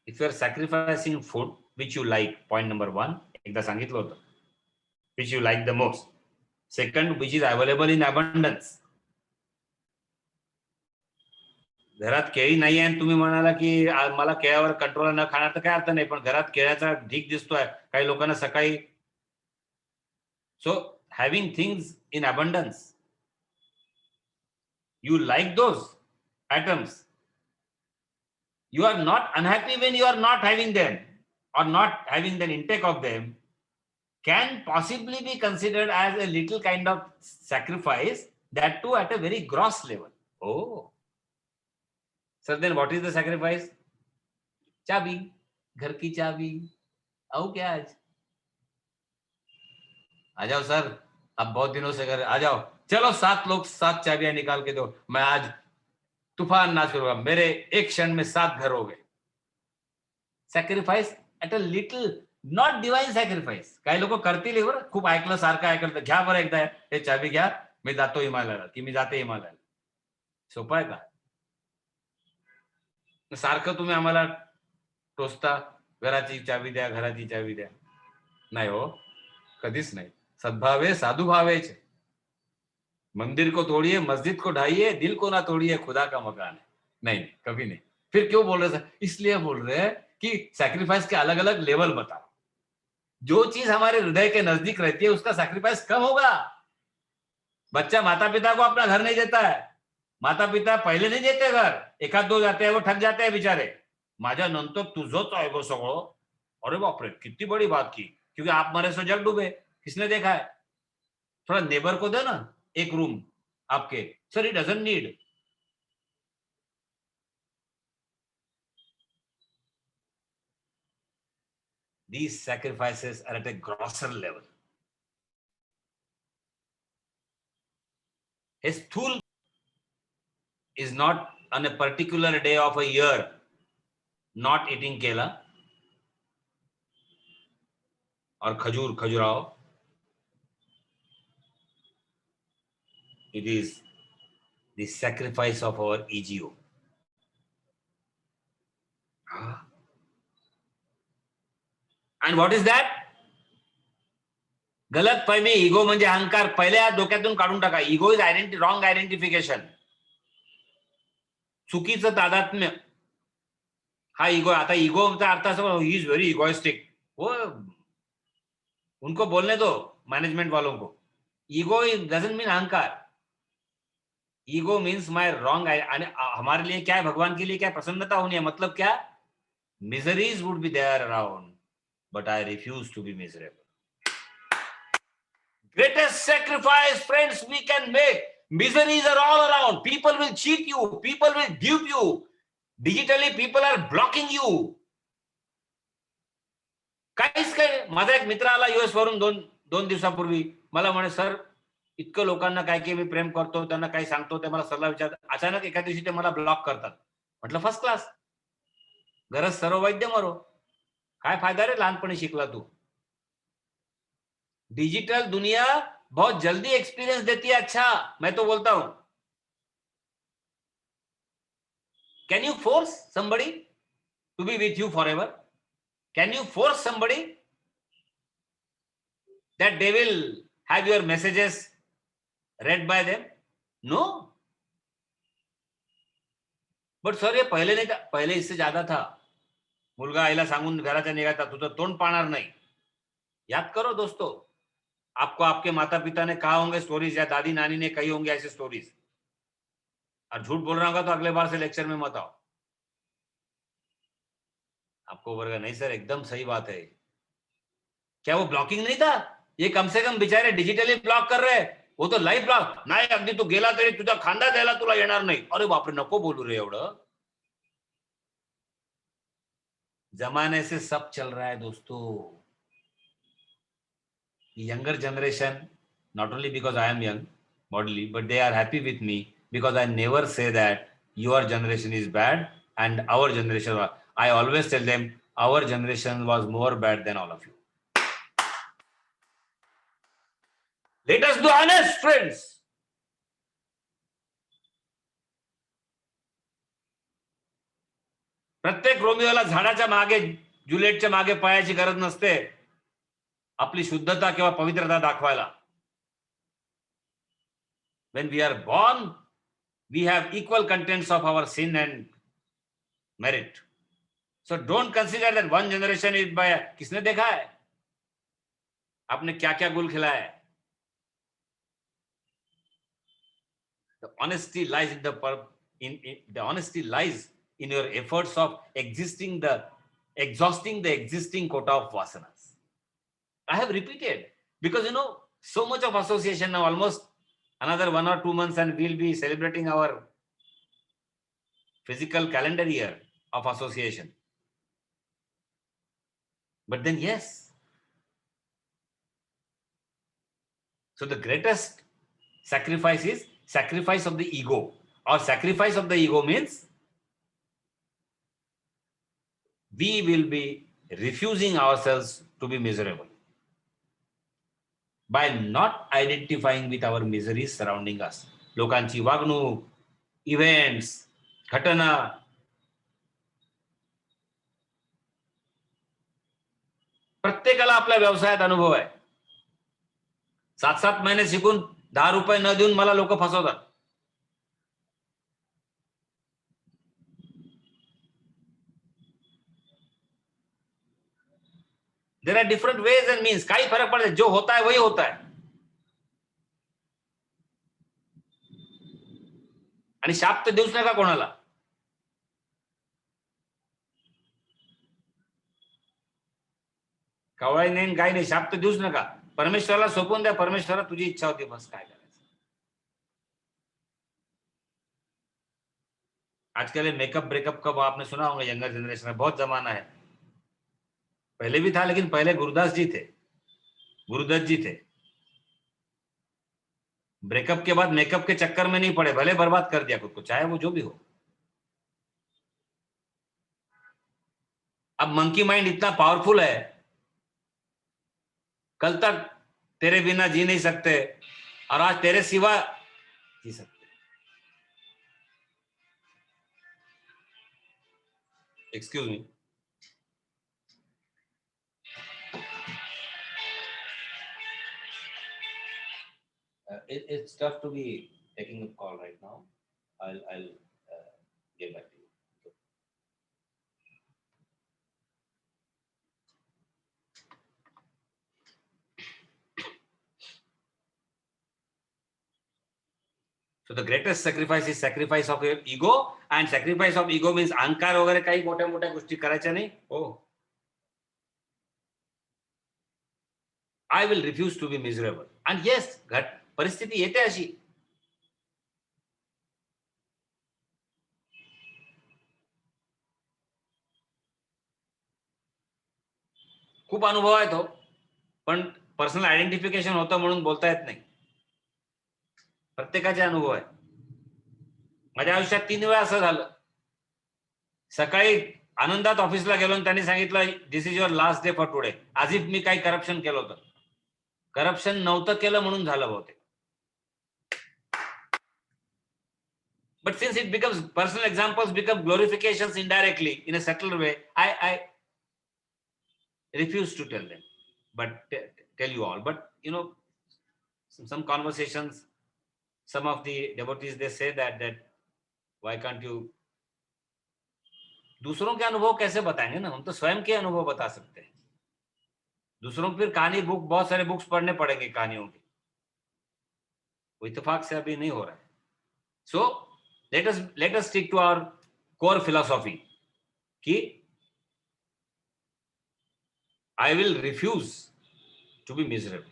If you are sacrificing food which you like, point number 1, एकदा सांगितलं होतं, which you like the most. Second, which is available in abundance. घरात केळी नाही आहे, तुम्ही म्हणाला की मला केळ्यावर कंट्रोल न खाणार, तर काय अर्थ नाही. पण घरात केळ्याचा ढीक दिसतोय काही लोकांना सकाळी. So having things in abundance, you like those atoms. You are not unhappy when you are not having them or not having the intake of them, can possibly be considered as a little kind of sacrifice, that too at a very gross level. Oh. So then what is the sacrifice? चाबी, घर की चाबी. आओ क्या आज? आ जाओ sir, अब बहुत दिनों से घर, आ जाओ, चलो 7 लोग 7 चाबियां निकाल के दो, मैं आज तूफान नाच करूंगा, मेरे एक क्षण में 7 घर हो गए. Sacrifice at a little, not divine sacrifice. काही लोक करतील बरं, खूप ऐकलं, सारखं ऐकलं, घ्या बरं एकदा हे चाबी घ्या, मी जातो हिमालयाला, की मी जाते हिमालयाला. सोपं आहे का? सारखं तुम्ही आम्हाला टोचता, घराची चाबी द्या, घराची चाबी द्या. नाही हो, कधीच नाही. सद्भावे साधु भावे छे. मंदिर को तोड़िए, मस्जिद को ढाइए, दिल को ना तोड़िए, खुदा का मकान है. नहीं, कभी नहीं. फिर क्यों बोल रहे हैं? इसलिए बोल रहे हैं कि सैक्रिफाइस के अलग अलग लेवल बताओ. जो चीज हमारे हृदय के नजदीक रहती है उसका सैक्रिफाइस कम होगा. बच्चा माता पिता को अपना घर नहीं देता है. माता पिता पहिले नहीं देते घर, एखाद दो जाते हैं, वो ठग जाते हैं बेचारे. माझ्या नंतर तुझंच आहे गो सगळं. अरे बापरे, कितनी बड़ी बात की, क्योंकि आप मरे सो जग डूबे. किसने देखा है? थोड़ा नेबर को दे ना एक रूम आपके. Sir, it doesn't need. These sacrifices are at a grosser level. His stool is not on a particular day of a year not eating kela or khajurao. It is the sacrifice of our ego. And what is that? गलत फहमी. Ego म्हणजे अहंकार. पहिल्या डोक्यातून काढून टाका. Ego is wrong identification. चुकीचं तादात्म्य हा इगो. आता इगोचा अर्थ असं, ही इज व्हेरी इगोइस्टिक. वो उनको बोलने दो, मैनेजमेंट वालों को. ईगो डजंट मीन अहंकार. ईगो मीन्स माय रॉन्ग. हमारे लिए क्या है, भगवान के लिए क्या प्रसन्नता होनी है. मतलब क्या? Miseries would be there around, but I refuse to be miserable. Greatest sacrifice, friends, we can make. Miseries are all around. People will cheat you. People will dupe you. Digitally, people are blocking you. काहीच काय. माझा एक मित्र आला US वरून दोन दिवसापूर्वी. मला म्हणे, सर, इतकं लोकांना काय की मी प्रेम करतो, त्यांना काही सांगतो, ते मला सल्ला विचारतात, अचानक एका दिवशी ते मला ब्लॉक करतात. म्हटलं फर्स्ट क्लास. गरज सर्व वैद्य मरो. काय फायदा रे लहानपणी शिकला तू. डिजिटल दुनिया बहुत जल्दी एक्सपीरियंस देती है. अच्छा, मैं तो बोलता हूं, can you force somebody to be with you forever? Can you force somebody that they will have your messages read by them? No. But sir, ये पहले नहीं था. पहले इससे ज्यादा था. मुलगा आईला सांगून घराच्या निघायचा, तुझं तोंड पाहणार नाही. याद करो दोस्तों, आपको आपके माता पिता ने कहा होंगे स्टोरीज, या दादी नानी ने कही होंगे ऐसी स्टोरीज. और झूठ बोल रहा होगा तो अगले बार से लेक्चर में मत आओ. आपको बोलेगा नहीं सर, एकदम सही बात है. क्या वो ब्लॉकिंग नहीं था? ये कम से कम बिचारे डिजिटली ब्लॉक कर रहे. वो तो लाईव्ह ब्लॉक नाही. अगदी तू गेला तरी तुझा खांदा द्यायला तुला येणार नाही. अरे बापरे, नको बोलू रे एवढं. जमाने से सब चल रहा है दोस्तों. Younger generation, not only because I am young bodily, but they are happy with me because I never say that your generation is bad and our generation. I always tell them our generation was more bad than all of you. Let us be honest, friends. प्रत्येक रोमिओला झाडाच्या मागे, जुलिएटच्या मागे पळायची गरज नसते आपली शुद्धता किंवा पवित्रता दाखवायला. When we are born, we have equal contents of our sin and merit. So don't consider that one generation is by. किसने देखा है आपने क्या क्या गुल खिलाया है? The honesty lies in the honesty lies in your efforts of exhausting the existing quota of vasanas. I have repeated because so much of association now, almost another 1 or 2 months, and we'll be celebrating our physical calendar year of association. But then, yes. So the greatest sacrifice is sacrifice of the ego, or sacrifice of the ego means we will be refusing ourselves to be miserable by not identifying with our miseries surrounding us. लोकांची वागणूक, events, घटना, प्रत्येकाला आपल्या व्यवसायात अनुभव आहे. 7-7 महिने शिकून 10 रुपये न देऊन मला लोक फसवतात. There are different ways end means. काही फरक पड़ता है, जो होता है वही होता है. आणि शाप तर देऊच नका कोणाला. कवळाई नाही, काही नाही, शाप तर देऊच नका. परमेश्वराला सोपवून द्या. परमेश्वरा तुझी इच्छा होती, बस काय करायचं. आजकल मेकअप ब्रेकअप का आपने सुना होगा, यंगर जनरेशन में बहुत जमाना है. पहले भी था, लेकिन पहले गुरुदास जी थे, गुरुदत्त जी थे. ब्रेकअप के बाद मेकअप के चक्कर में नहीं पड़े, भले बर्बाद कर दिया खुद को, चाहे वो जो भी हो. अब मंकी माइंड इतना पावरफुल है, कल तक तेरे बिना जी नहीं सकते और आज तेरे सिवा जी सकते. Excuse me. It's tough to be taking a call right now. I'll get back to you. So the greatest sacrifice is sacrifice of your ego, and sacrifice of ego means अहंकार वगैरे काही मोठ्या मोठ्या गोष्टी करायच्या नाही. Oh, I will refuse to be miserable. And yes, परिस्थिती येते अशी. खूप अनुभव आहे तो, पण पर्सनल आयडेंटिफिकेशन होतं म्हणून बोलता येत नाही. प्रत्येकाचे अनुभव आहे. माझ्या आयुष्यात 3 वेळा असं झालं. सकाळी आनंदात ऑफिसला गेलो आणि त्यांनी सांगितलं this is your last day for today. आज इफ मी काही करप्शन केलं होतं. करप्शन नव्हतं केलं म्हणून झालं बहुतेक. But since it becomes personal examples become glorifications indirectly in a subtle way, I refuse to tell them, but tell you all. But you know, some conversations, some of the devotees they say that why can't you. दूसरों के अनुभव कैसे बताएंगे ना, हम तो स्वयं के अनुभव बता सकते हैं. दूसरों को फिर कहानी बुक, बहुत सारे बुक्स पढ़ने पड़ेंगे कहानियों की. वो इत्तेफाक से अभी नहीं हो रहा है. So let us stick to our core philosophy कि I will refuse to be miserable.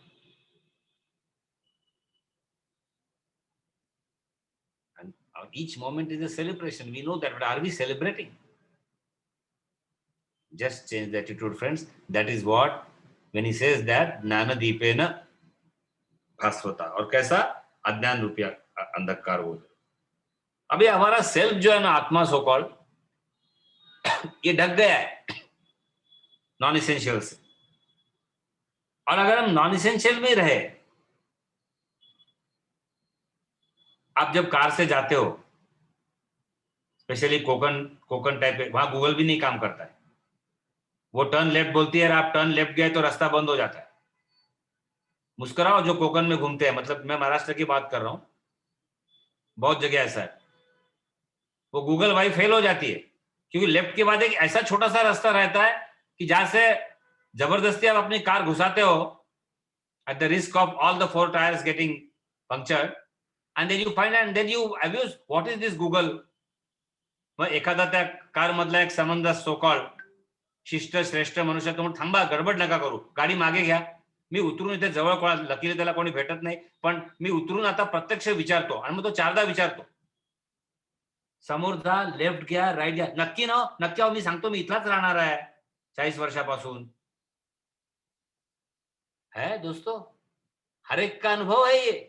And each moment is a celebration. We know that, but are we celebrating? Just change the attitude, friends. That is what when he says that ज्ञान दीपेन भास्वता. और कैसा? अज्ञान रूपी अंधकार हो. अभी हमारा self जो है ना, आत्मा सो कॉल्ड, ये ढक गया है नॉन इसेंशियल से. और अगर हम नॉन इसेंशियल में रहे, आप जब कार से जाते हो, स्पेशली कोकन टाइप, वहां गूगल भी नहीं काम करता है. वो टर्न लेफ्ट बोलती है, आप टर्न लेफ्ट गए तो रास्ता बंद हो जाता है. मुस्कुराओ जो कोकन में घूमते हैं, मतलब मैं महाराष्ट्र की बात कर रहा हूं, बहुत जगह ऐसा है. वो गूगल वाई फेल हो जाती है क्योंकि लेफ्ट के बाद एक ऐसा छोटा सा रास्ता रहता है कि जहां से जबरदस्ती आप अपनी कार घुसाते हो at the risk of all the 4 tires getting punctured, and then you find and then you abuse. What is this Google? मग एखादा त्या कार मधला एक समंजस सो कॉल्ड शिष्ट श्रेष्ठ मनुष्य तो थांबा, गडबड नका करू, गाडी मागे घ्या, मी उतरून इथे जवळ कोणा, लकीली त्याला कोणी भेटत नाही, पण मी उतरून आता प्रत्यक्ष विचारतो. आणि मग तो 4दा विचारतो, समोर जा, लेफ्ट घ्या, राईट घ्या, नक्की ना, नक्की. मी सांगतो मी इथलाच राहणार आहे 40 वर्षापासून. है दोस्तों, हर एक का अनुभव है ये.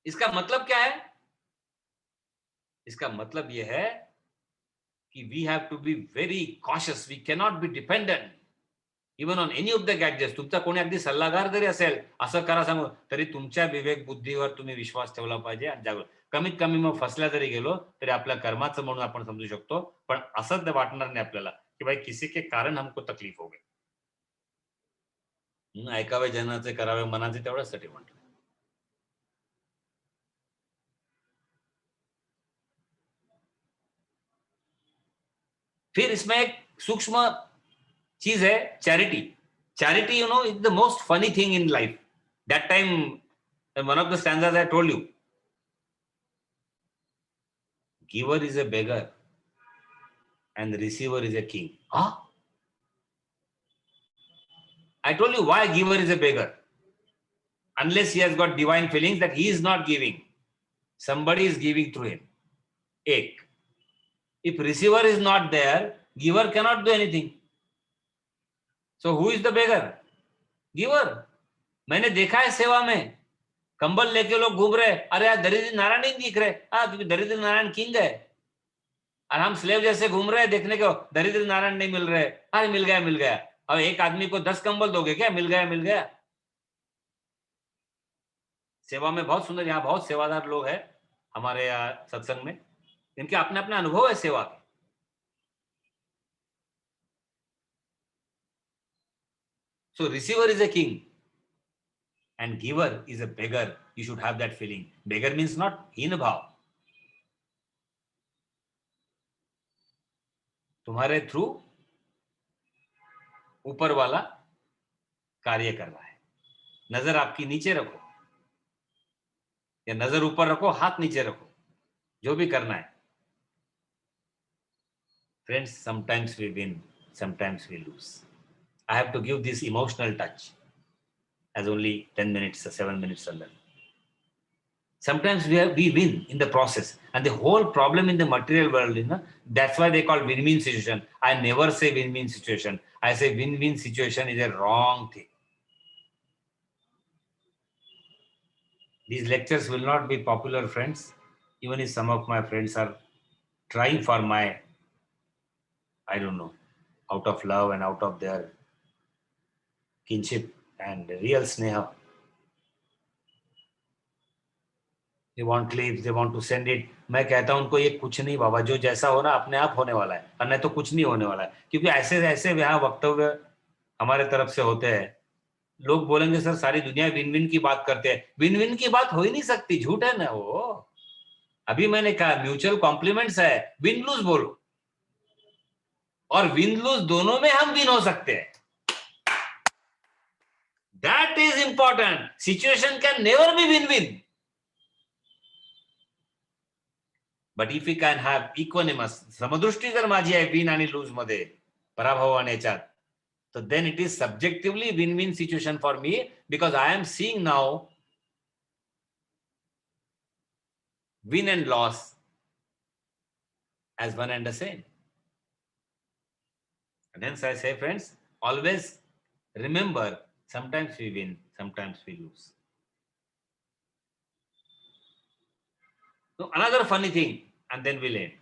इसका मतलब क्या है? इसका मतलब यह है कि we have to be very cautious. We cannot be dependent even on any of the gadgets. तुमचा कोणी अगदी सल्लागार जरी असेल, असं करा सांगू, तरी तुमच्या विवेक बुद्धीवर तुम्ही विश्वास ठेवला पाहिजे आणि जागरूक. कमीत कमी मग फसल्या जरी गेलो तरी आपल्या कर्माचं म्हणून आपण समजू शकतो. पण असं ते वाटणार नाही आपल्याला की भाई किसी के कारण हमको तकलीफ हो गई. ऐकावे जनाचे, करावे मनाचे, तेवढ्यासाठी म्हटलं. फिर इसमें एक सूक्ष्म चीज है, charity. Charity, you know, is the most funny thing in life. That time, one of the stanzas I told you, giver is a beggar and the receiver is a king. Huh? I told you why giver is a beggar. Unless he has got divine feelings that he is not giving, somebody is giving through him. Ek. If receiver is not there, giver cannot do anything. So who is the beggar? Giver. मैंने देखा है सेवा में, कंबल लेके लोग घूम रहे, अरे यार दरिद्र नारायण नहीं दिख रहे, क्योंकि दरिद्र नारायण किंग है. और हम स्लेव जैसे घूम रहे हैं, देखने को दरिद्र नारायण नहीं मिल रहे, अरे मिल गया मिल गया. अब एक आदमी को 10 कंबल दोगे क्या? मिल गया मिल गया. सेवा में बहुत सुंदर, यहाँ बहुत सेवादार लोग हैं हमारे यहाँ सत्संग में, इनके अपने अपने अनुभव है सेवा के. So receiver is a king and giver is a beggar. You should have that feeling. Beggar means not हीन भाव. तुम्हारे थ्रू ऊपर वाला कार्य कर रहा है. नजर आपकी नीचे रखो या नजर ऊपर रखो, हाथ नीचे रखो, जो भी करना है. Friends, sometimes we win, sometimes we lose. I have to give this emotional touch as only 10 minutes or 7 minutes are left. Sometimes we win in the process, and the whole problem in the material world, that's why they call win-win situation. I never say win-win situation. I say win-win situation is a wrong thing. These lectures will not be popular, friends, even if some of my friends are trying for my, I don't know, out of love and out of their kinship and real sneha. They want clips, they want to send it. मैं कहता हूं उनको, ये कुछ नहीं बाबा, जो जैसा हो ना अपने आप होने वाला है, और नहीं तो कुछ नहीं होने वाला है. क्योंकि ऐसे ऐसे यहाँ वक्तव्य हमारे तरफ से होते हैं. लोग बोलेंगे सर सारी दुनिया विन विन की बात करते हैं. विन विन की बात हो ही नहीं सकती, झूठ है ना वो. अभी मैंने कहा म्यूचुअल कॉम्प्लीमेंट्स है, विन लूज बोलो, और विन लूज दोनों में हम विन हो सकते हैं. That is important. Situation can never be win win. But if you can have equanimous, समदृष्टी जर माझी आहे विन आणि लूज मध्ये, पराभव आणि याच्यात, तर then it is subjectively win win situation for me, because I am seeing now win and loss as one and the same. And hence I say, friends, always remember, sometimes we win, sometimes we lose. So another funny thing, and then we'll end.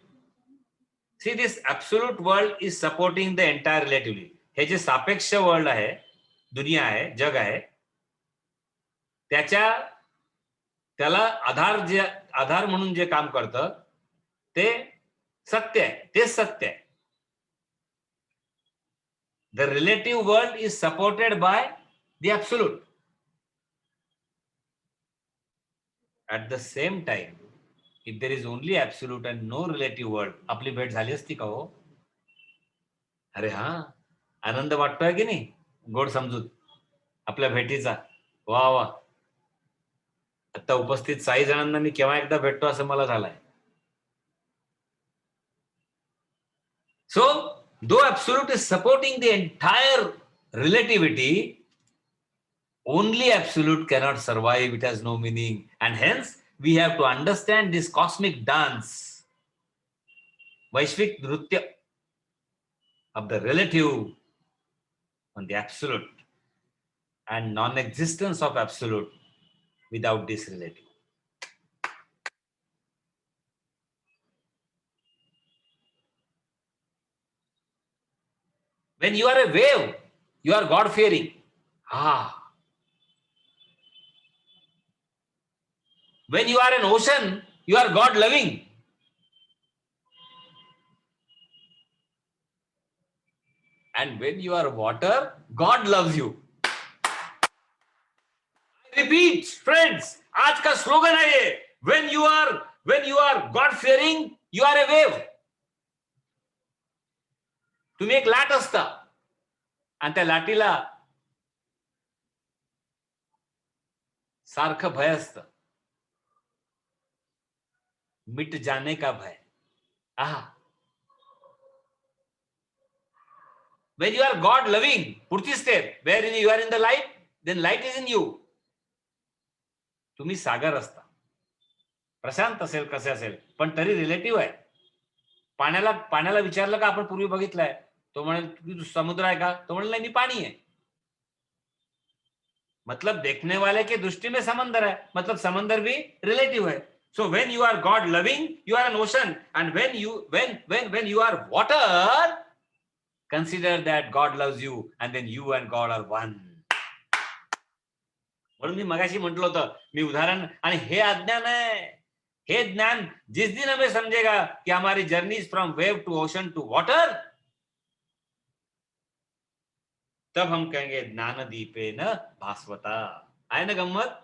See, this absolute world is supporting the entire relatively. हे जे सापेक्ष world आहे, दुनिया आहे, जग आहे, त्याला आधार म्हणून जे काम करतं ते सत्य आहे, तेच सत्य आहे. The relative world is supported by the absolute. At the same time, if there is only absolute and no relative world, आपली भेट झाली असती का हो? अरे हा, आनंद वाटतोय की नाही? गोड समजूत आपल्या भेटीचा. वा वा. आता उपस्थित 6 जणांना मी केव्हा एकदा भेटतो असं मला झालंय. So, though absolute is supporting the entire relativity, only absolute cannot survive. It has no meaning. And hence, we have to understand this cosmic dance, Vaishvik Nritya of the relative on the absolute, and non-existence of absolute without this relative. When you are a wave, you are God-fearing. When you are an ocean, you are God-loving. And when you are water, God loves you. I repeat, friends, आज का slogan है ये. When you are God-fearing, you are a wave. तुम्ही एक लाट असता आणि त्या लाटीला सारखं भय असतं, मिट जाने का भय. When you are God loving, पुढची step, wherein you are in the light, then light is in you. तुम्ही सागर असता, प्रशांत असेल कसे असेल, पण तरी रिलेटिव्ह आहे. पाण्याला विचारलं का आपण पूर्वी बघितलंय, तो म्हणेल तू समुद्र आहे का, तो म्हणेल नाही मी पाणी आहे. मतलब देखने वाले की दृष्टि में समंदर है, मतलब समंदर भी रिलेटिव है. So when you are God loving, you are an ocean, and when you are water, consider that God loves you, and then you and God are one. म्हणून मी मगाशी म्हटलं होतं, मी उदाहरण, आणि हे अज्ञान आहे. हे ज्ञान जिस दिन हमें समझेगा कि हमारी journey is from wave to ocean to water, तब हम कहेंगे ज्ञान दीपे न भास्वता. आहे ना गंमत.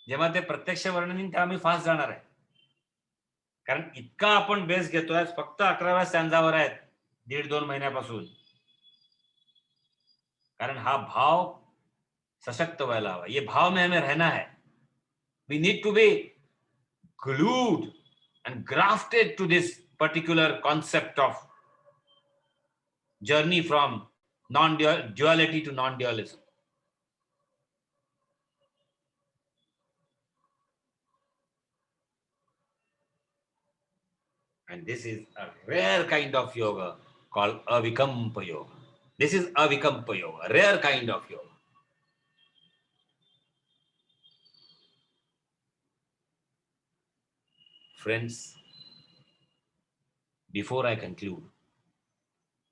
जेव्हा ते प्रत्यक्ष वर्णन तेव्हा मी फास्ट जाणार आहे, कारण इतका आपण बेस घेतोय. फक्त 11व्या स्टँजावर आहेत 1.5-2 महिन्यापासून, कारण हा भाव सशक्त व्हायला हवा. ये भाव में हमें रहना है. We need to be glued and grafted to this particular concept of journey from non-duality to non-dualism. And this is a rare kind of yoga called avikampa yoga. This is avikampa yoga, a rare kind of yoga. Friends, before I conclude,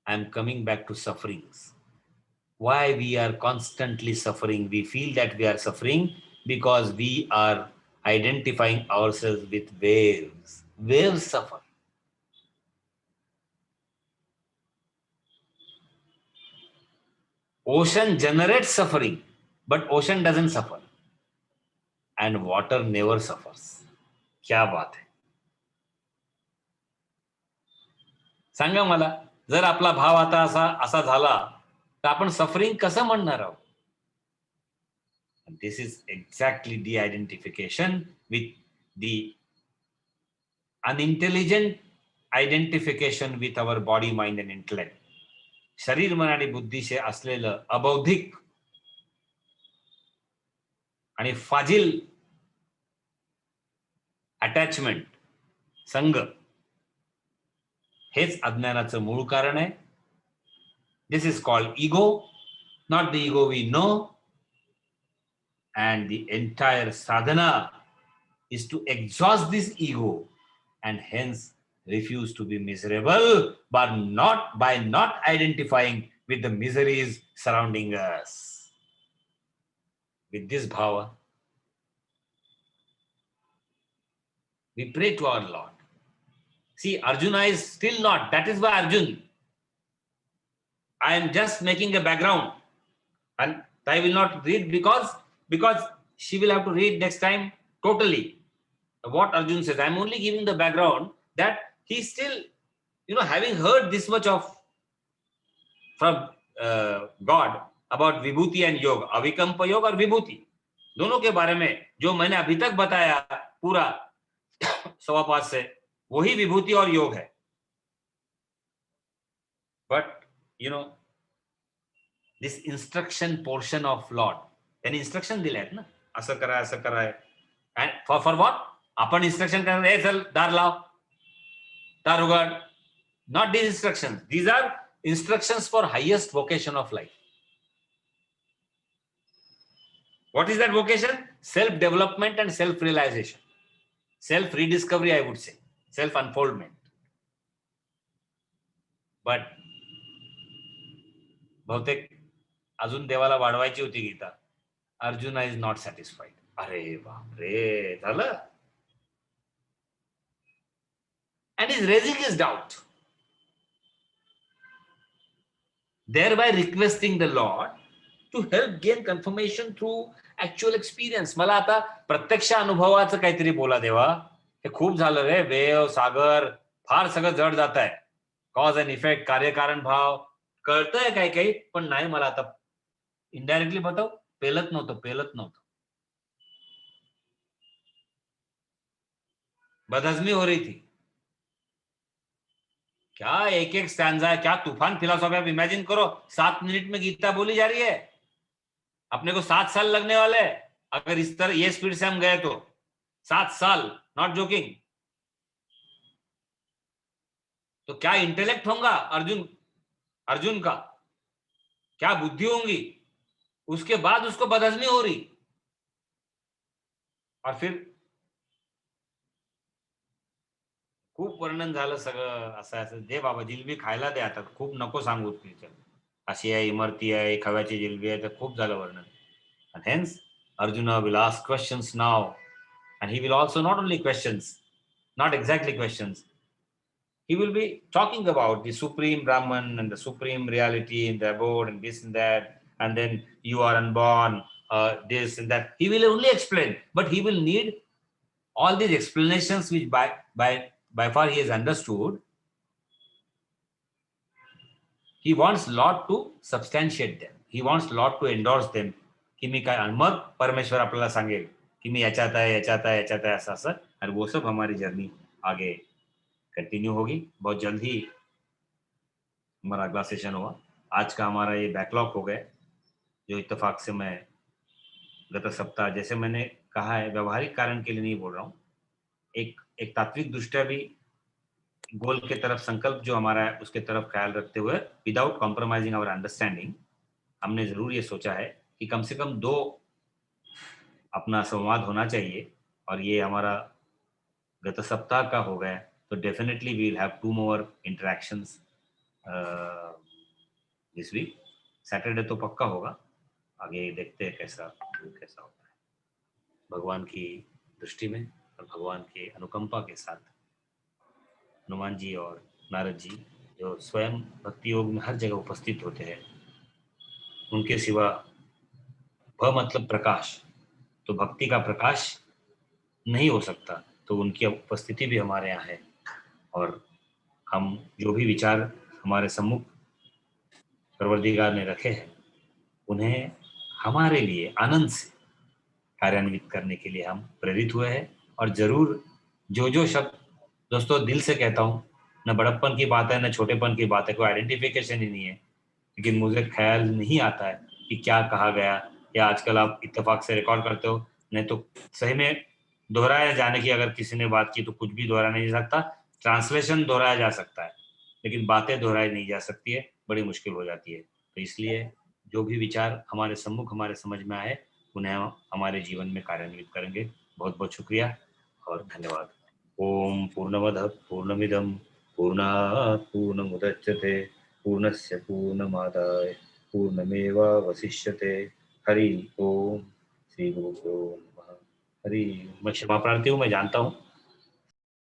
I am coming back to sufferings. Why we are constantly suffering? We feel that we are suffering because we are identifying ourselves with waves. Waves suffer. Ocean generates suffering, but ocean doesn't suffer. And water never suffers. क्या बात है. सांगा मला, जर आपला भाव आता असा झाला तर आपण सफरिंग कसं म्हणणार आहोत? This is exactly the identification with the unintelligent identification with our body, mind and intellect. शरीर, मन आणि बुद्धीशी असलेलं अबौद्धिक आणि फाजिल अटॅचमेंट, संग, हेच अज्ञानाचं मूळ कारण आहे. This is called ego, not the ego we know. And the entire sadhana is to exhaust this ego and hence refuse to be miserable, but by not identifying with the miseries surrounding us. With this bhava, we pray to our Lord. See, Arjuna is still not. That is why Arjun, I am just making a background, and I will not read because she will have to read next time totally what Arjun says. I am only giving the background that he still, having heard this much from God about Vibhuti and Yoga, Avikampa Yoga और Vibhuti, दोनों के बारे में जो मैंने अभी तक बताया पूरा 5.25 से, वही विभूति और योग है. But this instruction portion of Lord, त्यांनी instruction दिले आहेत ना, असं करा. And for what? आपण instruction करणार, हे चल दार लाव, दार उघड. Not these instructions. These are instructions for highest vocation of life. What is that vocation? Self-development and self-realization. Self-rediscovery, I would say. Self-unfoldment. But बहुतेक अजून देवाला वाढवायची होती गीता. अर्जुना इज नॉट सॅटिस्फाईड. अरे बापरे, झालं. And is raising his doubt, thereby requesting the Lord to help gain confirmation through actual experience. मला आता प्रत्यक्ष अनुभवाचं काहीतरी बोला देवा. हे खूप झालं रे, वेव सागर फार सगळं जड जात आहे. कॉज अँड इफेक्ट, कार्यकारण भाव कळतंय काही काही, पण नाही मला आता इनडायरेक्टली बताव. पेलत नव्हतं. बदहजमी हो रही थी. क्या एक एक स्टैंजा है, क्या तूफान फिलोसॉफी. आप इमेजिन करो 7 मिनट में गीता बोली जा रही है. अपने को 7 साल लगने वाले हैं अगर इस तरह ये स्पीड से हम गए तो. 7 साल, नॉट जोकिंग. तो क्या इंटेलेक्ट होगा अर्जुन का, क्या बुद्धि होंगी. उसके बाद उसको बदहजमी हो रही. और फिर खूप वर्णन झालं सगळं. असं दे बाबा, जिलबी खायला दे आता. खूप नको सांगू तिच्या. अशी आहे, इमरती आहे, खव्याची जिलबी आहे. तर खूप झालं वर्णन. And hence, Arjuna will ask questions now. And he will also not only questions, not exactly questions. He will be talking about the supreme Brahman and the supreme reality in the abode and this and that. And then you are unborn, this and that. He will only explain. But he will need all these explanations which by far he has understood. He wants Lord to substantiate them. He wants Lord to endorse them. की मी काय, आणि मग परमेश्वर आपल्याला सांगेल की मी याच्यात आहे असं असं. और वो सब हमारी जर्नी आगे कंटिन्यू होगी. बहुत जल्द ही हमारा अगला सेशन होगा. आज का हमारा ये बैकलॉग हो गया, जो इत्तेफाक से मैं गत सप्ताह, जैसे मैंने कहा है, व्यवहारिक कारण के लिए नहीं बोल रहा हूँ. एक तात्विक दृष्टया भी गोल के तरफ संकल्प जो हमारा है उसके तरफ ख्याल रखते हुए, विदाउट कॉम्प्रोमाइजिंग आवर अंडरस्टैंडिंग, हमने जरूर ये सोचा है कि कम से कम 2 अपना संवाद होना चाहिए. और ये हमारा गत सप्ताह का हो गया, तो definitely we will have 2 more interactions this week. Saturday तो पक्का होगा. आगे देखते हैं कैसा होता है. भगवान की दृष्टि में और भगवान के अनुकंपा के साथ हनुमान जी और नारद जी, जो स्वयं भक्ति योग में हर जगह उपस्थित होते हैं, उनके सिवा भ मतलब प्रकाश, तो भक्ति का प्रकाश नहीं हो सकता. तो उनकी उपस्थिति भी हमारे यहाँ है. और हम जो भी विचार हमारे सम्मुख परवरदिगार ने रखे हैं, उन्हें हमारे लिए आनंद से कार्यान्वित करने के लिए हम प्रेरित हुए हैं. और जरूर जो शब्द, दोस्तों दिल से कहता हूँ, न बड़प्पन की बात है न छोटेपन की बात है, कोई आइडेंटिफिकेशन ही नहीं है. लेकिन मुझे ख्याल नहीं आता है कि क्या कहा गया, या आजकल आप इत्तेफाक से रिकॉर्ड करते हो, नहीं तो सही में दोहराया जाने की अगर किसी ने बात की तो कुछ भी दोहरा नहीं जा सकता. ट्रांसलेशन दोहराया जा सकता है, लेकिन बातें दोहराई नहीं जा सकती है, बड़ी मुश्किल हो जाती है. तो इसलिए जो भी विचार हमारे सम्मुख, हमारे समझ में आए, उन्हें हम हमारे जीवन में कार्यान्वित करेंगे. बहुत बहुत शुक्रिया और धन्यवाद. ओम पूर्णमदः पूर्णमिदं पूर्णात् पूर्णमुदच्यते पूर्णस्य पूर्णमादाय पूर्णमेवावशिष्यते. हरि ओम. श्री गुरुभ्यो नमः. हरि. मैं क्षमा प्रार्थी हूँ, मैं जानता हूँ